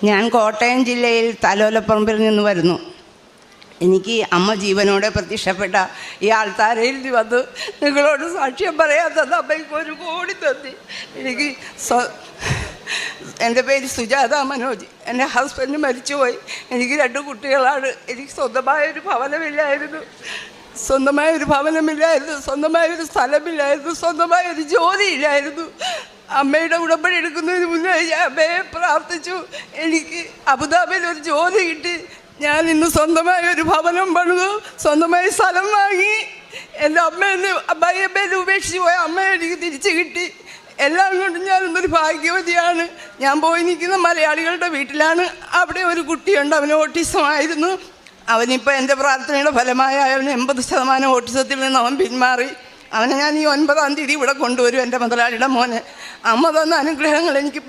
ഞാൻ കോട്ടയം ജില്ലയിൽ തലോലപ്പറമ്പിൽ നിന്ന് വരുന്നു. എനിക്ക് അമ്മ ജീവനോടെ പ്രത്യക്ഷപ്പെട്ട ഈ ആൾത്താരയിൽ വന്ന് നിങ്ങളോട് സാക്ഷ്യം പറയാത്തത് അമ്മയ്ക്ക് ഒരു കോടി തന്നി. എനിക്ക് എൻ്റെ പേര് സുജാത മനോജ്. എൻ്റെ ഹസ്ബൻഡ് മരിച്ചുപോയി. എനിക്ക് 2 കുട്ടികളാണ്. എനിക്ക് സ്വന്തമായൊരു ഭവനമില്ലായിരുന്നു, സ്വന്തമായൊരു സ്ഥലമില്ലായിരുന്നു, സ്വന്തമായൊരു ജോലിയില്ലായിരുന്നു. അമ്മയുടെ ഉടമ്പടി എടുക്കുന്നതിന് മുന്നേ ഞാൻ അമ്മയെ പ്രാർത്ഥിച്ചു. എനിക്ക് അബുദാബിയിൽ ഒരു ജോലി കിട്ടി. ഞാൻ ഇന്ന് സ്വന്തമായൊരു ഭവനം പണിതു, സ്വന്തമായി സ്ഥലം വാങ്ങി. എൻ്റെ അമ്മയെ ഉപേക്ഷിച്ച് പോയ അമ്മയെ എനിക്ക് തിരിച്ചു കിട്ടി. എല്ലാം കൊണ്ടും ഞാൻ ഇന്നൊരു ഭാഗ്യവതിയാണ്. ഞാൻ പോയി നിൽക്കുന്ന മലയാളികളുടെ വീട്ടിലാണ്. അവിടെ ഒരു കുട്ടിയുണ്ട്, അവന് ഓട്ടിസമായിരുന്നു. അവനിപ്പോൾ എൻ്റെ പ്രാർത്ഥനയുടെ ഫലമായ അവന് 80% ഓട്ടിസത്തിൽ നിന്ന് അവൻ പിന്മാറി. അവനെ ഞാൻ ഈ 9-ാം തീയതി ഇവിടെ കൊണ്ടുവരും, എൻ്റെ മുതലാളിയുടെ മോനെ. അമ്മ തന്ന അനുഗ്രഹങ്ങൾ എനിക്ക്